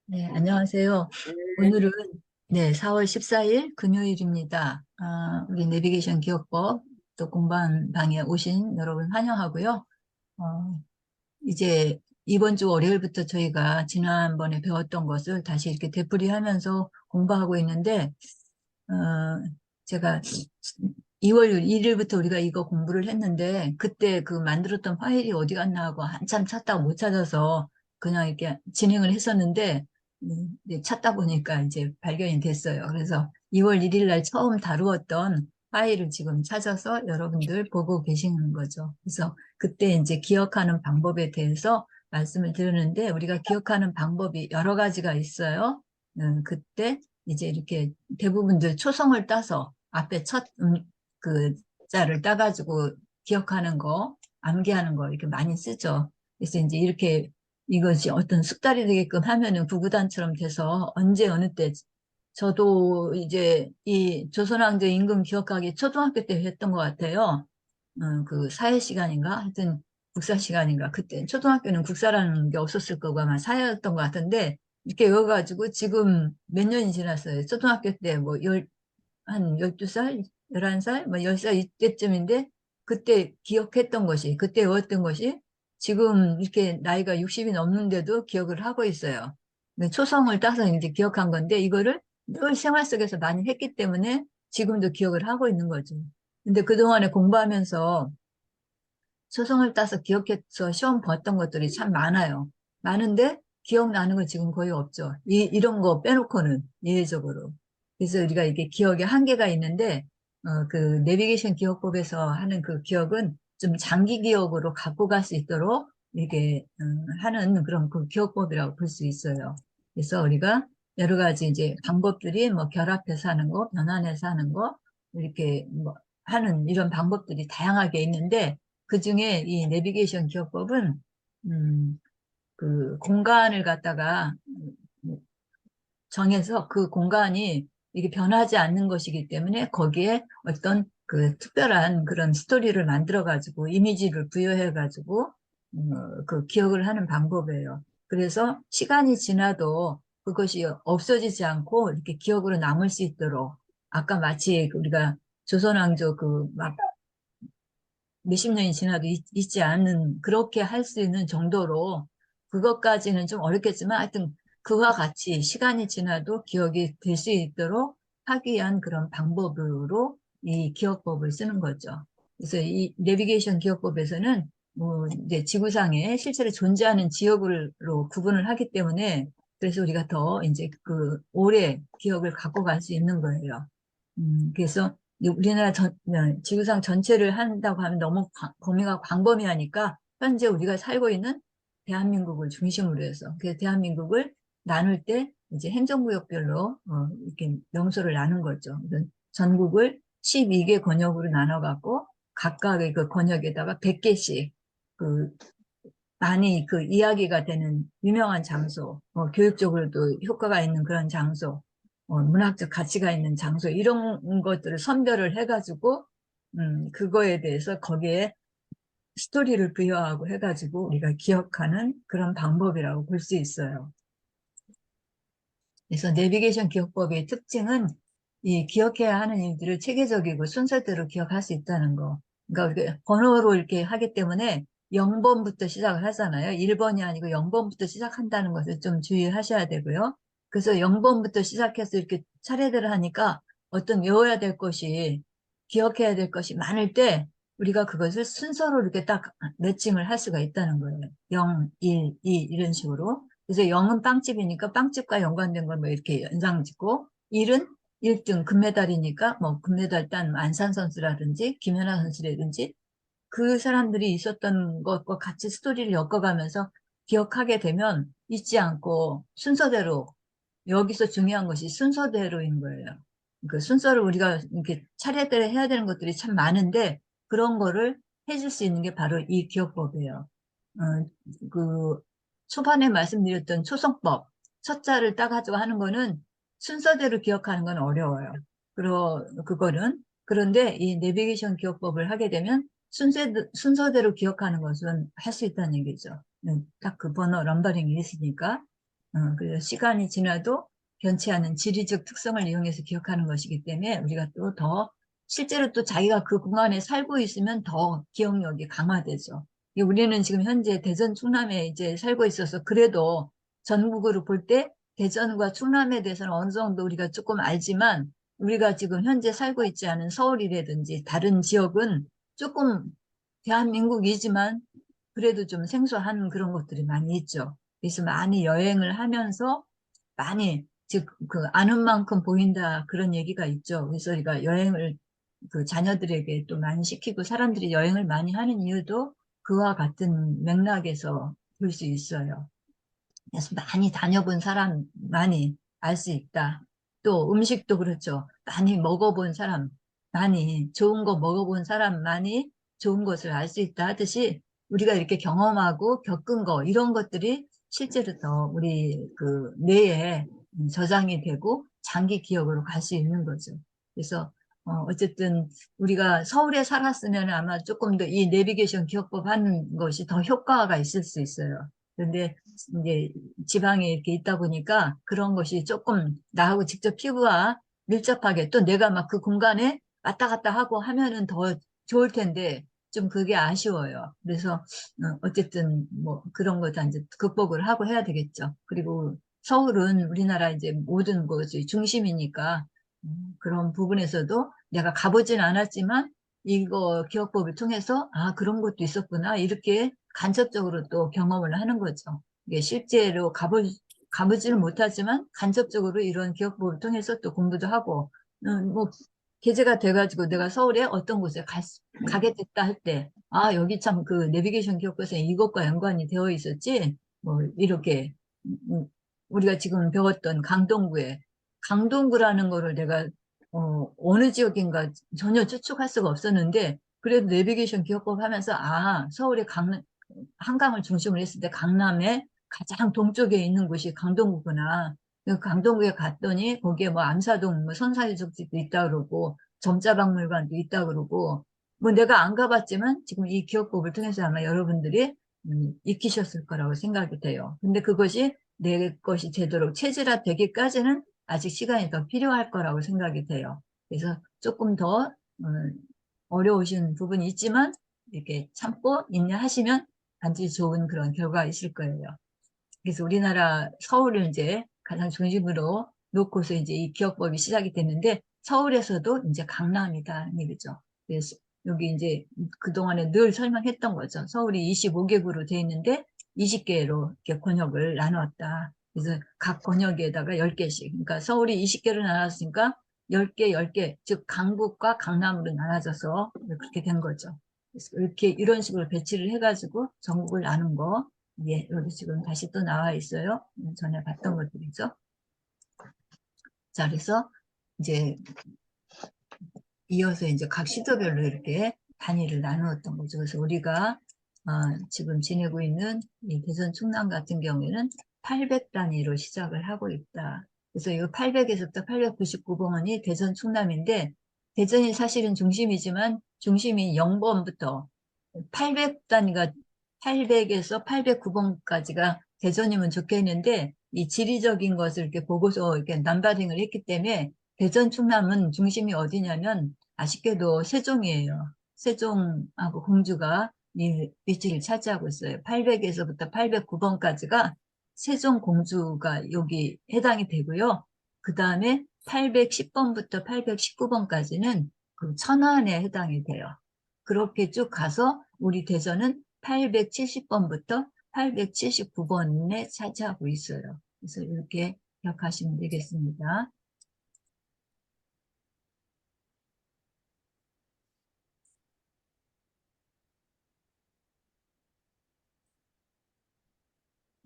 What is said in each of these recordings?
네, 안녕하세요. 오늘은 4월 14일 금요일입니다. 우리 내비게이션 기억법 또 공부한 방에 오신 여러분 환영하고요. 어, 이제 이번 주 월요일부터 저희가 지난번에 배웠던 것을 다시 이렇게 되풀이하면서 공부하고 있는데, 어, 제가 2월 1일부터 우리가 이거 공부를 했는데, 그때 그 만들었던 파일이 어디 갔나 하고 한참 찾다가 못 찾아서 그냥 이렇게 진행을 했었는데, 이제 찾다 보니까 이제 발견이 됐어요. 그래서 2월 1일 날 처음 다루었던 파일을 지금 찾아서 여러분들 보고 계시는 거죠. 그래서 그때 이제 기억하는 방법에 대해서 말씀을 드렸는데, 우리가 기억하는 방법이 여러 가지가 있어요. 그때 이제 이렇게 대부분들 초성을 따서 앞에 첫 그 자를 따가지고 기억하는 거, 암기하는 거 이렇게 많이 쓰죠. 그래서 이제 이렇게 이것이 어떤 습관이 되게끔 하면은 구구단처럼 돼서 언제 어느 때 저도 이제 이 조선왕조 임금 기억하기 초등학교 때 했던 것 같아요. 그 사회 시간인가? 하여튼 국사 시간인가? 그때 초등학교는 국사라는 게 없었을 거고 아마 사회였던 것 같은데 이렇게 외워가지고 지금 몇 년이 지났어요. 초등학교 때 뭐 한 12살, 11살, 뭐 10살 이때쯤인데 그때 기억했던 것이, 그때 외웠던 것이 지금 이렇게 나이가 60이 넘는데도 기억을 하고 있어요. 근데 초성을 따서 이제 기억한 건데 이거를 늘 생활 속에서 많이 했기 때문에 지금도 기억을 하고 있는 거죠. 근데 그동안에 공부하면서 초성을 따서 기억해서 시험 봤던 것들이 참 많아요. 많은데 기억나는 건 지금 거의 없죠. 이런 거 빼놓고는 예외적으로. 그래서 우리가 이게 기억에 한계가 있는데 그 내비게이션 기억법에서 하는 그 기억은 좀 장기 기억으로 갖고 갈 수 있도록 이렇게 하는 그런 그 기억법이라고 볼 수 있어요. 그래서 우리가 여러 가지 이제 방법들이 뭐 결합해서 하는 거, 변환해서 하는 거 이렇게 뭐 하는 이런 방법들이 다양하게 있는데 그 중에 이 내비게이션 기억법은, 그 공간을 갖다가 정해서 그 공간이 이게 변하지 않는 것이기 때문에 거기에 어떤 그 특별한 그런 스토리를 만들어가지고 이미지를 부여해가지고, 그 기억을 하는 방법이에요. 그래서 시간이 지나도 그것이 없어지지 않고 이렇게 기억으로 남을 수 있도록 아까 마치 우리가 조선왕조 그막 몇십 년이 지나도 있지 않는 그렇게 할 수 있는 정도로 그것까지는 좀 어렵겠지만 하여튼 그와 같이 시간이 지나도 기억이 될 수 있도록 하기 위한 그런 방법으로 이 기억법을 쓰는 거죠. 그래서 이 내비게이션 기억법에서는 뭐 이제 지구상에 실제로 존재하는 지역으로 구분을 하기 때문에 그래서 우리가 더 이제 그 오래 기억을 갖고 갈 수 있는 거예요. 그래서 우리나라 지구상 전체를 한다고 하면 너무 범위가 광범위하니까 현재 우리가 살고 있는 대한민국을 중심으로 해서 그래서 대한민국을 나눌 때 이제 행정구역별로 이렇게 명소를 나눈 거죠. 그래서 전국을 12개 권역으로 나눠갖고 각각의 그 권역에다가 100개씩 그 많이 그 이야기가 되는 유명한 장소, 교육적으로도 효과가 있는 그런 장소, 문학적 가치가 있는 장소, 이런 것들을 선별을 해가지고, 그거에 대해서 거기에 스토리를 부여하고 해가지고 우리가 기억하는 그런 방법이라고 볼 수 있어요. 그래서 내비게이션 기억법의 특징은 이 기억해야 하는 일들을 체계적이고 순서대로 기억할 수 있다는 거. 그러니까 우리가 번호로 이렇게 하기 때문에 0번부터 시작을 하잖아요. 1번이 아니고 0번부터 시작한다는 것을 좀 주의하셔야 되고요. 그래서 0번부터 시작해서 이렇게 차례대로 하니까 어떤 외워야 될 것이, 기억해야 될 것이 많을 때 우리가 그것을 순서로 이렇게 딱 매칭을 할 수가 있다는 거예요. 0, 1, 2 이런 식으로. 그래서 0은 빵집이니까 빵집과 연관된 걸 뭐 이렇게 연상 짓고 1은 1등 금메달이니까 뭐 금메달 딴 안산 선수라든지 김연아 선수라든지 그 사람들이 있었던 것과 같이 스토리를 엮어가면서 기억하게 되면 잊지 않고 순서대로 여기서 중요한 것이 순서대로인 거예요. 그 순서를 우리가 이렇게 차례대로 해야 되는 것들이 참 많은데 그런 거를 해줄 수 있는 게 바로 이 기억법이에요. 그 초반에 말씀드렸던 초성법, 첫 자를 따가지고 하는 거는 순서대로 기억하는 건 어려워요. 그거는. 그런데 이 내비게이션 기억법을 하게 되면 순서대로 기억하는 것은 할 수 있다는 얘기죠. 딱 그 번호, 넘버링이 있으니까. 그래서 시간이 지나도 변치 않은 지리적 특성을 이용해서 기억하는 것이기 때문에 우리가 또 더 실제로 또 자기가 그 공간에 살고 있으면 더 기억력이 강화되죠. 우리는 지금 현재 대전 충남에 이제 살고 있어서 그래도 전국으로 볼 때 대전과 충남에 대해서는 어느 정도 우리가 조금 알지만 우리가 지금 현재 살고 있지 않은 서울이라든지 다른 지역은 조금 대한민국이지만 그래도 좀 생소한 그런 것들이 많이 있죠. 그래서 많이 여행을 하면서 많이 즉 그 아는 만큼 보인다 그런 얘기가 있죠. 그래서 우리가 여행을 그 자녀들에게 또 많이 시키고 사람들이 여행을 많이 하는 이유도 그와 같은 맥락에서 볼 수 있어요. 그래서 많이 다녀본 사람만이 알 수 있다. 또 음식도 그렇죠. 많이 먹어본 사람, 많이 좋은 거 먹어본 사람만이 좋은 것을 알 수 있다 하듯이 우리가 이렇게 경험하고 겪은 거 이런 것들이 실제로 더 우리 그 뇌에 저장이 되고 장기 기억으로 갈 수 있는 거죠. 그래서 어쨌든 우리가 서울에 살았으면 아마 조금 더 이 내비게이션 기억법 하는 것이 더 효과가 있을 수 있어요. 그런데 이제 지방에 이렇게 있다 보니까 그런 것이 조금 나하고 직접 피부와 밀접하게 또 내가 막 그 공간에 왔다 갔다 하고 하면은 더 좋을 텐데 좀 그게 아쉬워요. 그래서 어쨌든 뭐 그런 거 다 이제 극복을 하고 해야 되겠죠. 그리고 서울은 우리나라 이제 모든 것이 중심이니까 그런 부분에서도 내가 가보진 않았지만 이거 기억법을 통해서 아 그런 것도 있었구나 이렇게 간접적으로 또 경험을 하는 거죠. 이게 실제로 가보지는 못하지만 간접적으로 이런 기억법을 통해서 또 공부도 하고 뭐 계제가 돼가지고 내가 서울에 어떤 곳에 가게 됐다 할 때 아 여기 참 그 내비게이션 기억법에 이것과 연관이 되어 있었지 뭐 이렇게 음, 우리가 지금 배웠던 강동구라는 거를 내가 어느 지역인가 전혀 추측할 수가 없었는데 그래도 내비게이션 기억법 하면서 아 서울의 한강을 중심으로 했을 때 강남의 가장 동쪽에 있는 곳이 강동구구나. 그 강동구에 갔더니 거기에 뭐 암사동 뭐 선사유적지도 있다 그러고 점자박물관도 있다 그러고 뭐 내가 안 가봤지만 지금 이 기억법을 통해서 아마 여러분들이 익히셨을 거라고 생각이 돼요. 근데 그것이 내 것이 제대로 체질화되기까지는 아직 시간이 더 필요할 거라고 생각이 돼요. 그래서 조금 더 어려우신 부분이 있지만 이렇게 참고 인내하시면 반드시 좋은 그런 결과가 있을 거예요. 그래서 우리나라 서울을 이제 가장 중심으로 놓고서 이제 이 기억법이 시작이 됐는데 서울에서도 이제 강남이다 얘기죠. 그래서 여기 이제 그동안에 늘 설명했던 거죠. 서울이 25개구로 돼 있는데 20개로 이렇게 권역을 나누었다. 그래서 각 권역에다가 10개씩. 그러니까 서울이 20개로 나눴으니까 10개, 10개. 즉 강북과 강남으로 나눠져서 그렇게 된 거죠. 그래서 이렇게 이런 식으로 배치를 해가지고 전국을 나눈 거. 예, 여기 지금 다시 또 나와 있어요. 전에 봤던 것들이죠. 자, 그래서 이제 이어서 이제 각 시도별로 이렇게 단위를 나누었던 거죠. 그래서 우리가 지금 지내고 있는 이 대전 충남 같은 경우에는 800단위로 시작을 하고 있다. 그래서 이 800에서부터 899번이 대전 충남인데 대전이 사실은 중심이지만 중심이 0번부터 800단위가 800에서 809번까지가 대전이면 좋겠는데 이 지리적인 것을 이렇게 보고서 이렇게 남바링을 했기 때문에 대전 충남은 중심이 어디냐면 아쉽게도 세종이에요. 세종하고 공주가 이 위치를 차지하고 있어요. 800에서부터 809번까지가 세종 공주가 여기 해당이 되고요. 그 다음에 810번부터 819번까지는 그 천안에 해당이 돼요. 그렇게 쭉 가서 우리 대전은 870번부터 879번에 차지하고 있어요. 그래서 이렇게 기억하시면 되겠습니다.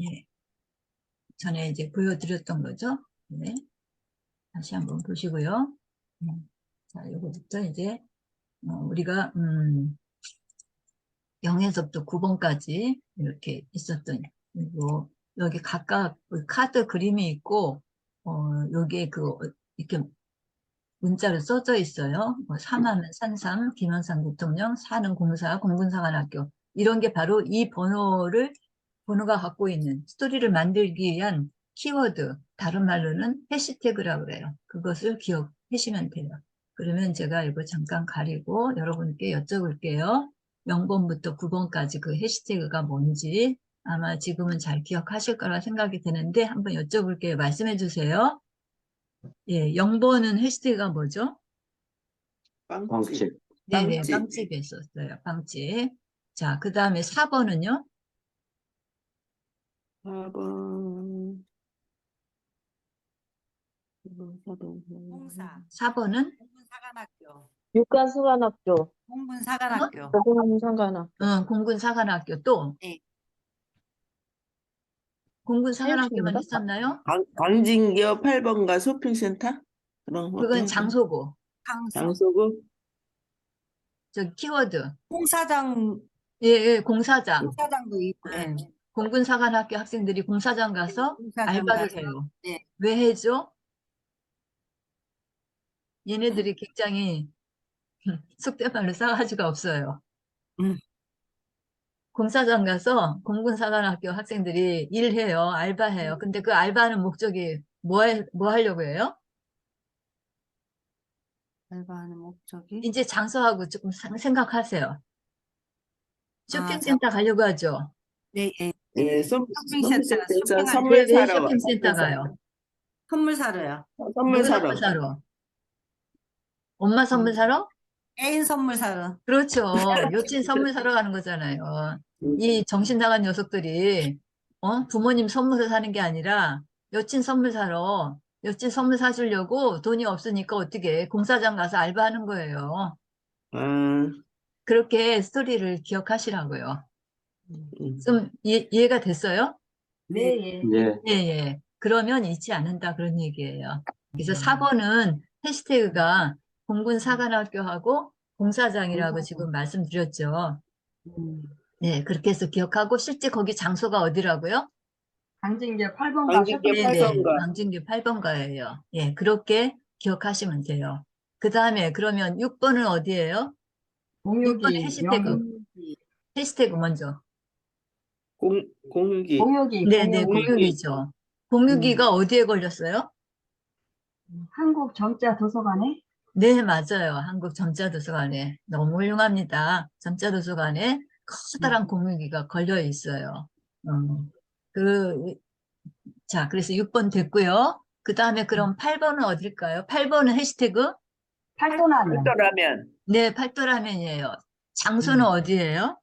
예, 전에 이제 보여드렸던 거죠. 네, 다시 한번 보시고요. 자, 이거부터 이제 우리가 0에서부터 9번까지 이렇게 있었던 그리고 여기 각각 그 카드 그림이 있고 여기에 이렇게 문자로 써져 있어요. 뭐 삼하면 산삼, 김영삼 대통령, 사는 공사, 공군사관학교 이런 게 바로 이 번호가 갖고 있는 스토리를 만들기 위한 키워드, 다른 말로는 해시태그라고 그래요. 그것을 기억하시면 돼요. 그러면 제가 이거 잠깐 가리고 여러분께 여쭤볼게요. 0번부터 9번까지 그 해시태그가 뭔지 아마 지금은 잘 기억하실 거라 생각이 드는데 한번 여쭤볼게요. 말씀해 주세요. 예, 0번은 해시태그가 뭐죠? 빵집. 네네, 빵집. 빵집에 썼어요. 빵집. 자, 그 다음에 4번은요? 4번. 홍사, 4번은? 공군사관학교, 육가수관학교, 공군사관학교. 공군사관학교, 공군사관학교 또? 네. 공군사관학교만 체육센터? 했었나요? 광진기업 8번가 쇼핑센터? 그런 것도 그건 해야 돼. 장소고. 강서, 장소고 저 키워드. 공사장, 예, 예, 공사장. 공사장도 있고, 예. 공군사관학교 학생들이 공사장 가서 공사장 알바를 가서, 해요. 네. 왜 해죠? 얘네들이 굉장히 속된 말로 싸가지가 없어요. 음. 공사장 가서 공군사관학교 학생들이 일해요. 알바해요. 근데 그 알바하는 목적이 뭐 하려고 해요? 알바하는 목적이. 이제 장소하고 조금 생각하세요. 아, 쇼핑센터 가려고 하죠. 네, 예. 예, 쇼핑센터가 쇼핑센터에서 쇼핑할 선물 왜 사러 쇼핑센터 가요? 선물 사러요. 선물 누구 사러. 선물 사러? 엄마 선물 사러? 애인 선물 사러. 그렇죠. 여친 선물 사러 가는 거잖아요. 이 정신 나간 녀석들이 부모님 선물을 사는 게 아니라 여친 선물 사러 여친 선물 사주려고 돈이 없으니까 어떻게 해? 공사장 가서 알바하는 거예요. 아, 그렇게 스토리를 기억하시라고요. 음. 좀 이해가 됐어요? 네, 예. 예. 예, 예. 그러면 잊지 않는다 그런 얘기예요. 그래서 4번은 해시태그가 공군사관학교하고 공사장이라고 지금 말씀드렸죠. 네, 그렇게 해서 기억하고 실제 거기 장소가 어디라고요? 강진계 8번가 광진기업 네네, 8번가. 광진교 8번가예요. 예, 그렇게 기억하시면 돼요. 그 다음에 그러면 6번은 어디예요? 6번은 해시태그. 해시태그 먼저. 공유기. 공유기, 네네, 공유기. 공유기죠. 공유기가 어디에 걸렸어요? 한국점자도서관에 네, 맞아요. 한국 점자도서관에. 너무 훌륭합니다. 점자도서관에 커다란 공유기가 걸려 있어요. 그, 자, 그래서 6번 됐고요. 그 다음에 그럼 8번은 어딜까요? 8번은 해시태그? 팔도라면, 팔도라면. 네, 팔도라면이에요. 장소는 어디예요?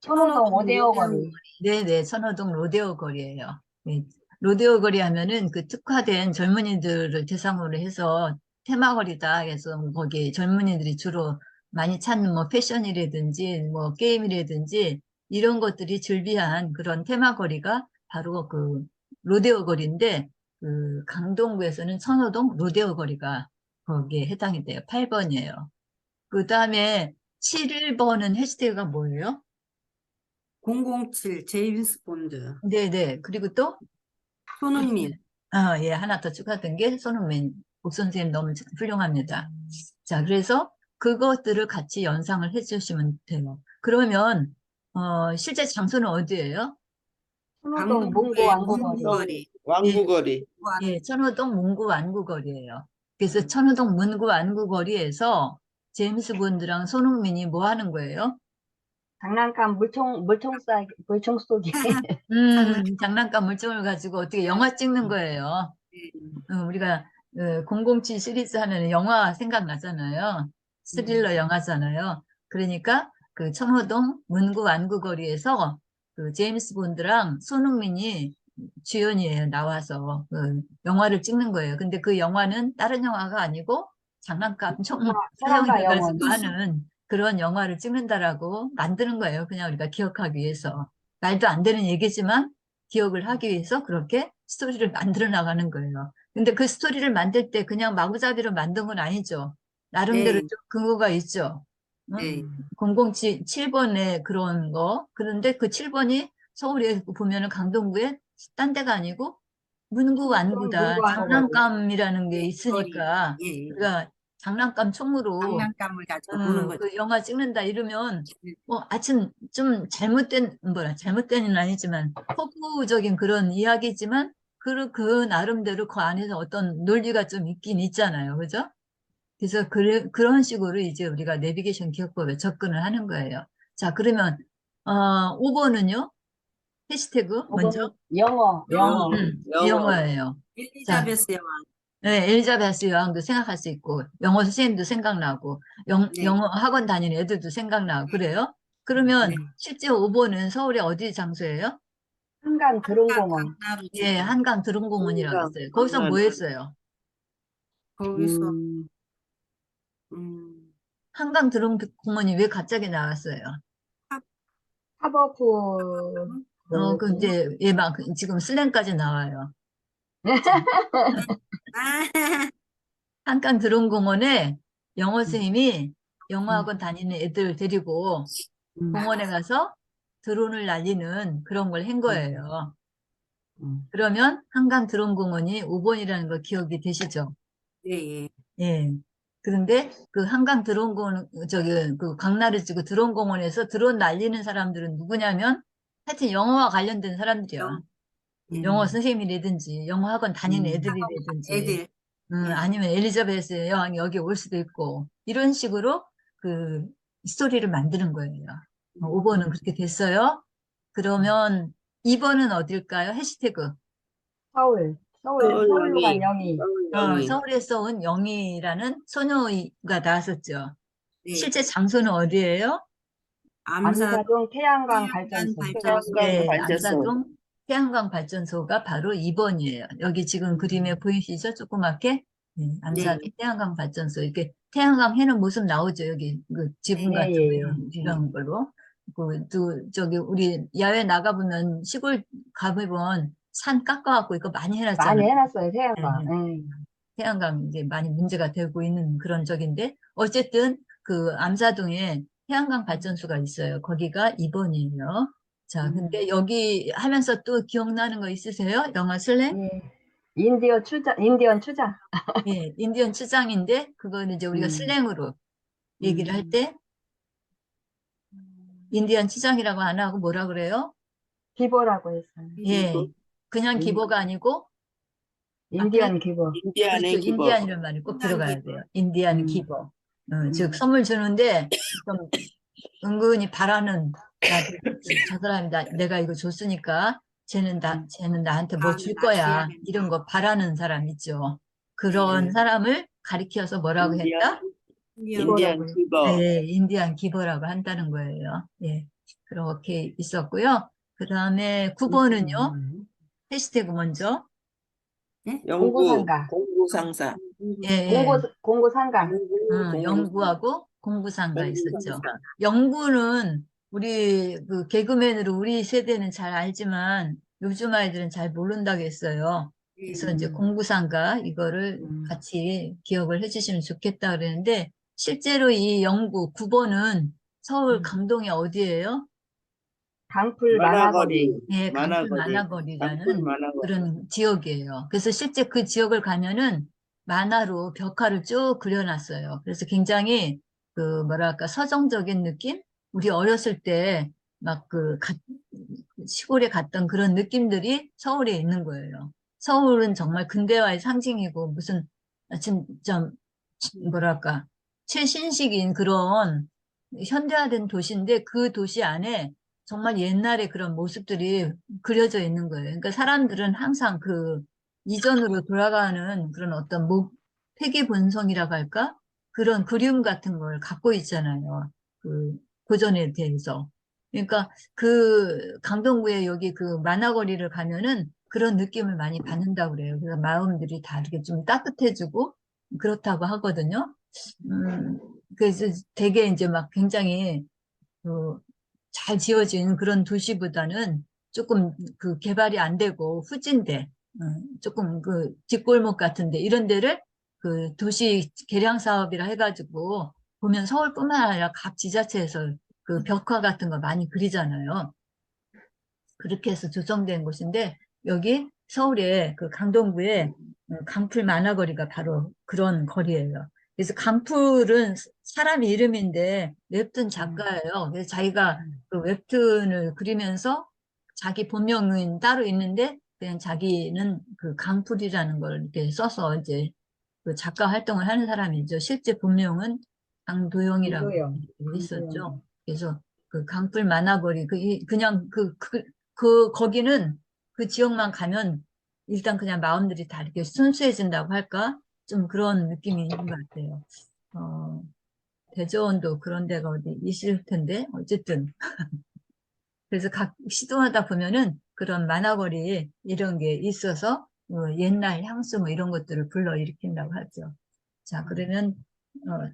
천호동 오데오 거리, 네네, 선호동 로데오 거리예요. 네, 로데오 거리 하면은 그 특화된 젊은이들을 대상으로 해서 테마거리다 해서 뭐 거기 젊은이들이 주로 많이 찾는 뭐 패션이라든지 뭐 게임이라든지 이런 것들이 즐비한 그런 테마거리가 바로 그 로데오 거리인데 그 강동구에서는 선호동 로데오 거리가 거기에 해당이 돼요. 8번이에요. 그 다음에 7번은 해시태그가 뭐예요? 007 제임스 본드. 네네. 그리고 또, 손흥민. 예, 하나 더 추가된 게 손흥민. 복 선생님 너무 훌륭합니다. 자, 그래서 그것들을 같이 연상을 해주시면 돼요. 그러면, 실제 장소는 어디예요? 천호동 문구 강동구의 완구거리, 문구거리. 왕구거리. 예, 천호동 문구 완구거리예요. 그래서 천호동 문구 완구거리에서 제임스 본드랑 손흥민이 뭐 하는 거예요? 장난감 물총 쏘기, 장난감 물총을 가지고 어떻게 영화 찍는 거예요. 우리가 007 시리즈 하면 영화 생각나잖아요. 스릴러 영화잖아요. 그러니까 그 청호동 문구 완구거리에서 그 제임스 본드랑 손흥민이 주연이에요. 나와서 그 영화를 찍는 거예요. 근데 그 영화는 다른 영화가 아니고 장난감 총 사랑과 사용해가지고 영혼, 하는 그런 영화를 찍는다라고 만드는 거예요. 그냥 우리가 기억하기 위해서. 말도 안 되는 얘기지만 기억을 하기 위해서 그렇게 스토리를 만들어 나가는 거예요. 근데 그 스토리를 만들 때 그냥 마구잡이로 만든 건 아니죠. 나름대로 네. 좀 근거가 있죠. 네. 007번에 그런 거. 그런데 그 7번이 서울에 보면은 강동구에 딴 데가 아니고 문구 완구다. 문구 완구거리. 장난감이라는 게 네, 있으니까 거리. 예. 우리가 장난감 총으로 장난감을 가지고 노는 거죠. 그 영화 찍는다 이러면 네. 뭐 아침 좀 잘못된 잘못된은 아니지만 허구적인 그런 이야기지만 그 나름대로 그 안에서 어떤 논리가 좀 있긴 있잖아요. 그죠? 그래서 그런 식으로 이제 우리가 내비게이션 기억법에 접근을 하는 거예요. 자, 그러면, 5번은요? 해시태그 먼저. 5번은 영어. 영어. 영어예요. 자, 엘리자베스 여왕. 네, 엘리자베스 여왕도 생각할 수 있고, 영어 선생님도 생각나고, 네. 영어 학원 다니는 애들도 생각나고, 그래요? 그러면 네. 실제 5번은 서울의 어디 장소예요? 한강 드론공원. 강나루 예, 지구. 한강 드론공원이라고 한강, 했어요. 거기서 뭐 한강. 했어요? 거기서 음, 한강 드론공원이 왜 갑자기 나왔어요? 하버프, 그 이제 예방 지금 슬랭까지 나와요. 아, 한강 드론공원에 영어 선생님이 영어 음. 학원 다니는 애들 데리고 공원에 가서 드론을 날리는 그런 걸 한 거예요. 그러면 한강 드론공원이 5번이라는 거 기억이 되시죠? 예, 예. 예. 그런데 그 한강 드론공원, 그 강나루지구 드론공원에서 드론 날리는 사람들은 누구냐면 하여튼 영어와 관련된 사람들이야. 예. 영어 선생님이라든지 영어 학원 다니는 애들이라든지 애들. 예. 아니면 엘리자베스 여왕이 여기 올 수도 있고 이런 식으로 그 스토리를 만드는 거예요. 5번은 그렇게 됐어요. 그러면 2번은 어딜까요? 해시태그. 서울로 간 영희. 영희. 서울에서 온 영희라는 소녀가 나왔었죠. 네. 실제 장소는 어디예요? 암사동 태양광 발전소. 발전소. 네, 발전소. 안사동 태양광 발전소가 바로 2번이에요. 여기 지금 그림에 보이시죠? 조그맣게? 네, 안사동 네. 태양광 발전소. 이렇게 태양광 해는 모습 나오죠. 여기 그 지붕 네, 같은 예, 거 예. 이런 걸로. 저기 우리 야외 나가보면 시골 가보면 산 깎아갖고 이거 많이 해놨잖아요. 많이 해놨어요, 태양광. 네. 예. 태양광 이제 많이 문제가 되고 있는 그런 적인데 어쨌든 그 암사동에 태양광 발전소가 있어요. 거기가 2번이에요. 자, 근데 여기 하면서 또 기억나는 거 있으세요? 영화 슬랭? 예. 인디언 추장. 예, 인디언 추장인데 그거는 이제 우리가 슬랭으로 얘기를 할 때 인디언 추장이라고 안 하고 뭐라 그래요? 기보라고 했어요. 예, 그냥 음. 기보가 아니고 인디언 기보. 인디안의 그렇죠. 기법. 인디안이라는 말이 꼭 들어가야 돼요. 인디안 기버. 즉 음. 선물 주는데 좀 은근히 바라는 저 사람이 내가 이거 줬으니까 쟤는 나한테 뭐 줄 다음에 거야. 놔줘야 이런 거 바라는 사람 있죠. 그런 네. 사람을 가리켜서 뭐라고 했다? 인디안 기법. 네, 인디안 기버라고 한다는 거예요. 예, 그렇게 있었고요. 그 다음에 9번은요. 해시태그 먼저. 영구, 공구상가. 공구상사. 예, 예. 공구상가. 영구하고 공부상가 있었죠. 공구상사. 영구는 우리 그 개그맨으로 우리 세대는 잘 알지만 요즘 아이들은 잘 모른다고 했어요. 그래서 이제 공부상가 이거를 같이 기억을 해주시면 좋겠다 그랬는데 실제로 이 영구 9번은 서울 강동이 어디예요? 강풀 만화거리. 예, 강풀 만화거리. 만화거리라는 강풀 만화거리. 그런 지역이에요. 그래서 실제 그 지역을 가면은 만화로 벽화를 쭉 그려놨어요. 그래서 굉장히 그 뭐랄까 서정적인 느낌? 우리 어렸을 때 막 시골에 갔던 그런 느낌들이 서울에 있는 거예요. 서울은 정말 근대화의 상징이고 무슨 진짜 뭐랄까 최신식인 그런 현대화된 도시인데 그 도시 안에 정말 옛날의 그런 모습들이 그려져 있는 거예요. 그러니까 사람들은 항상 그 이전으로 돌아가는 그런 어떤 회귀본성이라고 할까? 그런 그리움 같은 걸 갖고 있잖아요. 그 고전에 대해서. 그러니까 그 강동구에 여기 그 만화거리를 가면은 그런 느낌을 많이 받는다고 그래요. 그래서 마음들이 다 이렇게 좀 따뜻해지고 그렇다고 하거든요. 그래서 되게 이제 막 굉장히 그 잘 지어진 그런 도시보다는 조금 그 개발이 안 되고 후진데 조금 그 뒷골목 같은데 이런 데를 그 도시 개량 사업이라 해가지고 보면 서울뿐만 아니라 각 지자체에서 그 벽화 같은 거 많이 그리잖아요. 그렇게 해서 조성된 곳인데 여기 서울의 그 강동구에 강풀 만화거리가 바로 그런 거리예요. 그래서 강풀은 사람 이름인데 웹툰 작가예요. 그래서 자기가 그 웹툰을 그리면서 자기 본명은 따로 있는데 그냥 자기는 그 강풀이라는 걸 이렇게 써서 이제 그 작가 활동을 하는 사람이죠. 실제 본명은 강도영이라고 강도영. 있었죠. 강도영. 그래서 그 강풀 만화거리, 그냥 거기는 그 지역만 가면 일단 그냥 마음들이 다 이렇게 순수해진다고 할까? 좀 그런 느낌이 있는 것 같아요. 대저원도 그런 데가 어디 있을 텐데, 어쨌든. 그래서 각 시도하다 보면은 그런 만화거리 이런 게 있어서 옛날 향수 뭐 이런 것들을 불러일으킨다고 하죠. 자, 그러면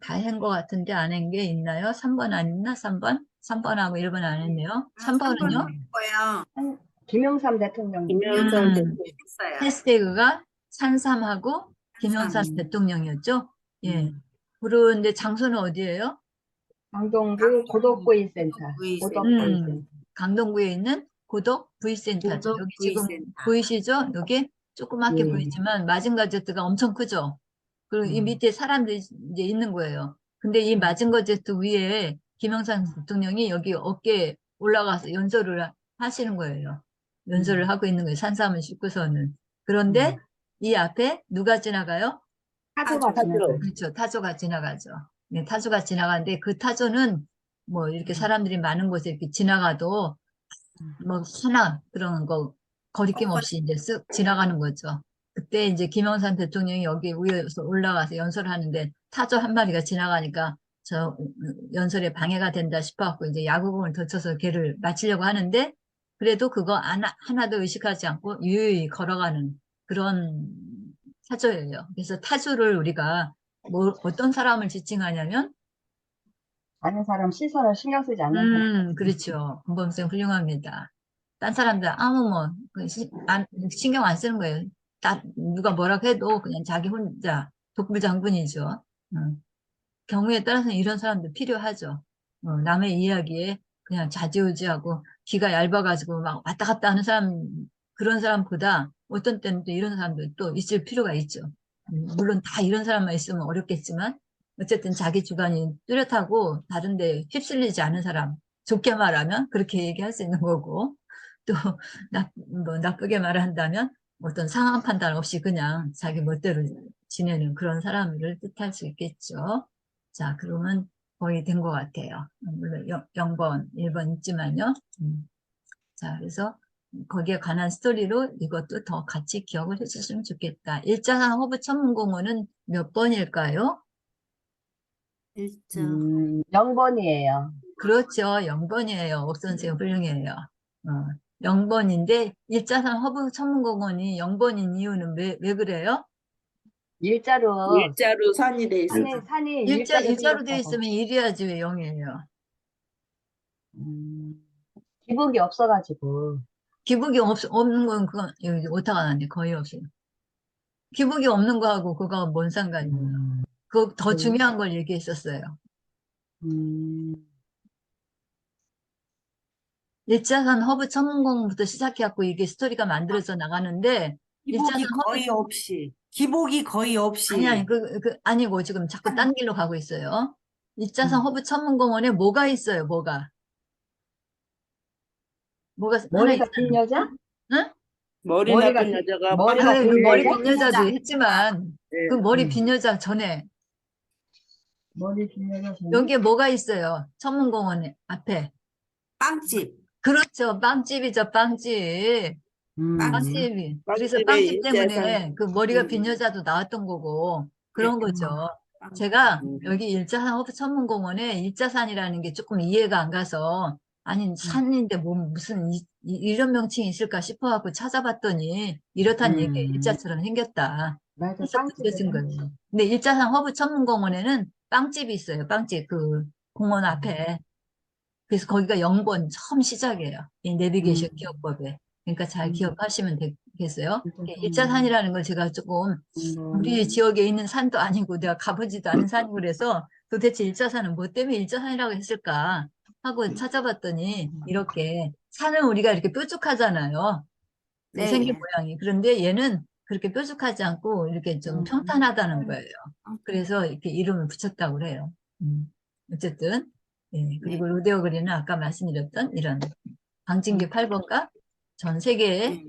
다 한 것 같은데 안 한 게 있나요? 3번 안 했나? 3번? 3번하고 1번 안 했네요. 3번은요? 거예요. 김영삼 대통령. 김영삼 음, 대통령. 했어요. 해시태그가 산삼하고 김영삼 산삼. 대통령이었죠? 예. 그런데 장소는 어디예요? 강동구 고덕구이센터. 고덕구이센터. 고덕구이센터. 강동구에 있는 고덕 V센터죠. 고덕 여기 지금 V센터. 보이시죠? 여기 조그맣게 예. 보이지만 마징가제트가 엄청 크죠? 그리고 이 밑에 사람들이 이제 있는 거예요. 근데 이 마징가제트 위에 김영삼 대통령이 여기 어깨에 올라가서 연설을 하시는 거예요. 연설을 하고 있는 거예요. 산삼을 싣고서는. 그런데 이 앞에 누가 지나가요? 타조가 지나가요. 그렇죠. 타조가 지나가죠. 네, 타조가 지나가는데 그 타조는 뭐 이렇게 사람들이 많은 곳에 이렇게 지나가도 뭐 하나 그런 거 거리낌 없이 이제 쓱 지나가는 거죠. 그때 이제 김영삼 대통령이 여기 위에서 올라가서 연설을 하는데 타조 한 마리가 지나가니까 저 연설에 방해가 된다 싶어갖고 이제 야구공을 던져서 걔를 맞추려고 하는데 그래도 그거 하나도 의식하지 않고 유유히 걸어가는 그런 타조예요. 그래서 타조를 우리가 뭐 어떤 사람을 지칭하냐면 아는 사람 시선을 신경 쓰지 않는 사람. 그렇죠. 공범생 훌륭합니다. 딴 사람들 아무 뭐 신경 안 쓰는 거예요. 누가 뭐라고 해도 그냥 자기 혼자 독불장군이죠. 경우에 따라서는 이런 사람도 필요하죠. 남의 이야기에 그냥 좌지우지하고 귀가 얇아가지고 막 왔다 갔다 하는 사람 그런 사람보다 어떤 때는 또 이런 사람도 또 있을 필요가 있죠. 물론 다 이런 사람만 있으면 어렵겠지만 어쨌든 자기 주관이 뚜렷하고 다른데 휩쓸리지 않은 사람 좋게 말하면 그렇게 얘기할 수 있는 거고 또 뭐 나쁘게 말한다면 어떤 상황 판단 없이 그냥 자기 멋대로 지내는 그런 사람을 뜻할 수 있겠죠. 자, 그러면 거의 된 것 같아요. 물론 0번, 1번 있지만요. 자, 그래서 거기에 관한 스토리로 이것도 더 같이 기억을 해주시면 좋겠다. 일자산 허브 천문공원은 몇 번일까요? 0번이에요. 그렇죠. 0번이에요. 옥 선생님 훌륭해요. 0번인데 일자산 허브 천문공원이 0번인 이유는 왜 그래요? 일자로 일자로 산이 돼 있어. 산이 일자로 일자로 되어 생겼다고. 있으면 1이야지 왜 0이에요? 기복이 없어가지고. 기복이 없는 건 그건 여기 오타가 났네. 거의 없어요. 기복이 없는 거하고 그거 뭔 상관이에요? 그 더 중요한 걸 얘기했었어요. 일자산 허브 천문공원부터 시작해갖고 이게 스토리가 만들어져 나가는데 일자산 기복이 허브 거의 없이. 기복이 거의 없이. 아니 아니고 지금 자꾸 딴 길로 가고 있어요. 일자산 음. 허브 천문공원에 뭐가 있어요? 뭐가 하나 머리가 있잖아요. 긴 여자? 응? 머리 머리가 나쁜 긴- 여자가 머리가 아유, 그 긴 머리 여자? 빈 여자도 했지만 그 네. 머리 빈 여자 전에 머리 긴 여자 전에? 여기에 뭐가 있어요? 천문공원 앞에. 빵집. 그렇죠. 빵집이죠, 빵집. 빵집. 빵집이. 그래서 빵집에 빵집 일자산. 때문에 그 머리가 빈 여자도 나왔던 거고 그런 네. 거죠. 제가 음. 여기 일자산 허브 천문공원에 일자산이라는 게 조금 이해가 안 가서 아니 산인데 뭐 무슨 이런 명칭이 있을까 싶어갖고 찾아봤더니 이렇다는 얘기가 일자처럼 생겼다. 맞아, 그래서 빵집에 그랬은 거예요. 근데 일자산 허브 천문공원에는 빵집이 있어요. 빵집 그 공원 앞에. 그래서 거기가 0번 처음 시작이에요. 이 내비게이션 기억법에. 그러니까 잘 기억하시면 되겠어요. 일자산이라는 걸 제가 조금 우리 지역에 있는 산도 아니고 내가 가보지도 않은 산이고 그래서 도대체 일자산은 뭐 때문에 일자산이라고 했을까 하고 찾아봤더니 이렇게 산은 우리가 이렇게 뾰족하잖아요. 그 생긴 네. 모양이. 그런데 얘는 그렇게 뾰족하지 않고 이렇게 좀 평탄하다는 거예요. 그래서 이렇게 이름을 붙였다고 그래요. 어쨌든 예, 네. 그리고 로데오 그린은 아까 말씀드렸던 이런 광진기 8번가 전 세계에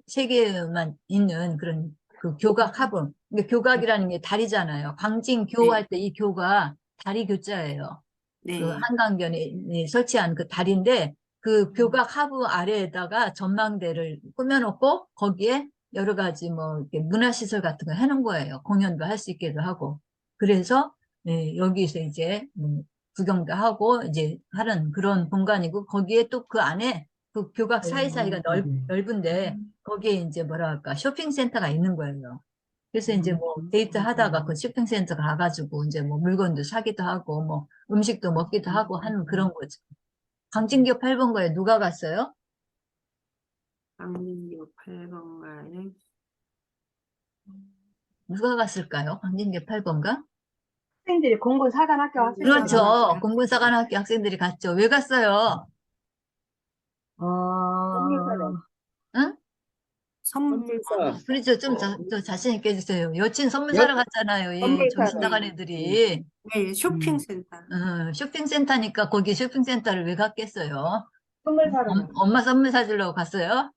세계만 있는 그런 그 교각 하부. 근데 교각이라는 게 다리잖아요. 광진교 할 때 이 교가 다리 교자예요. 네. 그 한강변에 설치한 그 다리인데 그 교각 하부 아래에다가 전망대를 꾸며놓고 거기에 여러 가지 뭐 이렇게 문화시설 같은 거 해놓은 거예요. 공연도 할 수 있게도 하고. 그래서 여기서 이제 구경도 하고 이제 하는 그런 공간이고 거기에 또 그 안에 그 교각 사이사이가 넓은데 거기에 이제 뭐랄까 쇼핑센터가 있는 거예요. 그래서 이제 뭐 데이트 하다가 그 쇼핑센터 가가지고 이제 뭐 물건도 사기도 하고 뭐 음식도 먹기도 하고 하는 그런 거죠. 광진교 8번가에 누가 갔어요? 강민교 8번가에 누가 갔을까요? 광진교 8번가? 학생들이 공군 사관학교 학생들이 그렇죠. 맞아요. 공군사관학교 학생들이 갔죠. 왜 갔어요? 선물 사러. 응? 선물 선물사. 그렇죠. 좀 더 자신 있게 해주세요. 여친 선물 사러 갔잖아요. 이 선물 정신 사러. 나간 애들이. 네, 쇼핑센터. 쇼핑센터니까 거기 쇼핑센터를 왜 갔겠어요? 선물 사러 갔어요. 엄마 선물 사주려고 갔어요?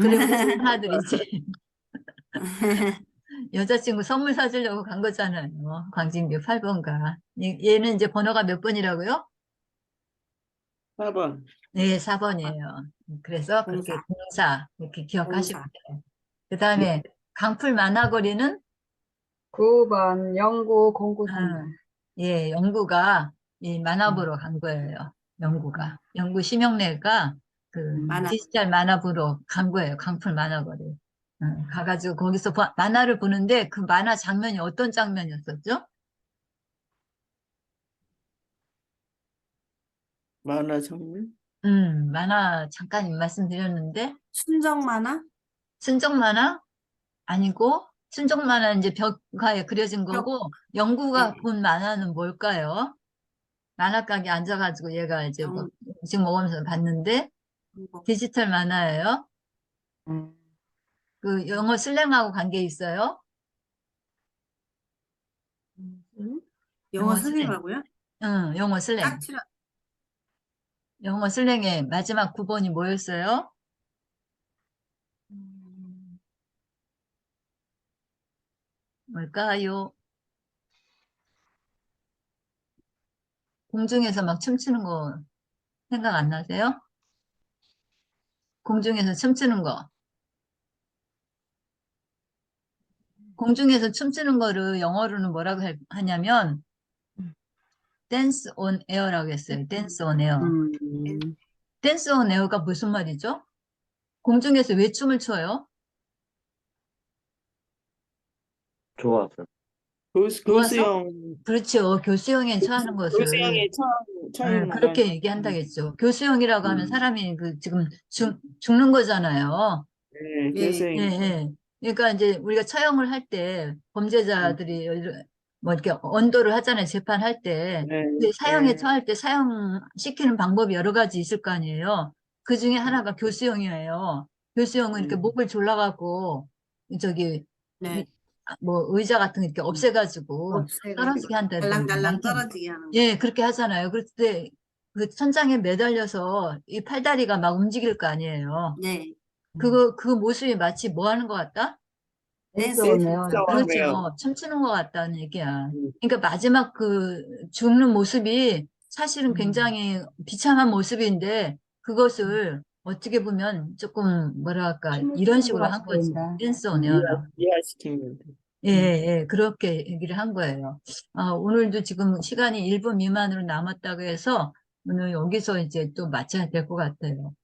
그래, 하나들이지. 여자친구 선물 사주려고 간 거잖아요. 광진교 8번가. 얘는 이제 번호가 몇 번이라고요? 4번. 네, 4번이에요. 그래서 그렇게 공사. 공사 이렇게 기억하시면 공사. 돼요. 그 다음에 강풀 만화거리는 9번 영구 공구 선물. 예, 영구가 이 만화 보러 간 거예요. 영구가. 영구 심영래가 그 만화. 디지털 만화 보러 간 거예요. 강풀 만화거리. 가가지고 거기서 만화를 보는데 그 만화 장면이 어떤 장면이었었죠? 만화 장면. 만화 잠깐 말씀드렸는데 순정 만화? 순정 만화 아니고 순정 만화 이제 벽화에 그려진 거고 영구가 네. 본 만화는 뭘까요? 만화 가게 앉아가지고 얘가 이제 뭐 음식 먹으면서 봤는데 디지털 만화예요. 음. 그 영어 슬랭하고 관계 있어요? 영어 영어 슬랭. 선생님하고요? 응, 영어 슬랭. 짝치라. 영어 슬랭의 마지막 9번이 뭐였어요? 뭘까요? 공중에서 막 춤추는 거 생각 안 나세요? 공중에서 춤추는 거. 공중에서 춤추는 거를 영어로는 뭐라고 하냐면 댄스 온 에어라고 했어요. 댄스 온 에어. 댄스 온 에어가 무슨 말이죠? 공중에서 왜 춤을 춰요? 좋아서. 교수형. 그렇죠. 교수형에 처하는 것을 교수형에 처인 그렇게 얘기한다겠죠. 교수형이라고 하면 사람이 그 지금 죽는 거잖아요. 네, 네. 교수형. 예, 예. 그러니까 이제 우리가 처형을 할 때 범죄자들이 뭐 이렇게 언도를 하잖아요. 재판할 때. 네, 근데 사형에 네. 처할 때 사형시키는 방법이 여러 가지 있을 거 아니에요. 그 중에 하나가 교수형이에요. 교수형은 이렇게 목을 졸라갖고 저기 네. 뭐 의자 같은 거 이렇게 없애가지고 없애가지고 떨어지게 한다든지 달랑달랑 떨어지게 하는 거. 예, 그렇게 하잖아요. 그럴 때 그 천장에 매달려서 이 팔다리가 막 움직일 거 아니에요. 네. 그 모습이 마치 뭐 하는 것 같다? 댄스 댄스 온 에어. 온 그렇죠. 춤추는 것 같다는 얘기야. 그러니까 마지막 그 죽는 모습이 사실은 굉장히 비참한 모습인데 그것을 어떻게 보면 조금 뭐랄까 춤을 이런 추는 식으로 것 한 같이 거지. 보인다. 댄스 온 에어라고. 이해시키면 돼. 예, 예, 그렇게 얘기를 한 거예요. 오늘도 지금 시간이 1분 미만으로 남았다고 해서 오늘 여기서 이제 또 마쳐야 될 것 같아요.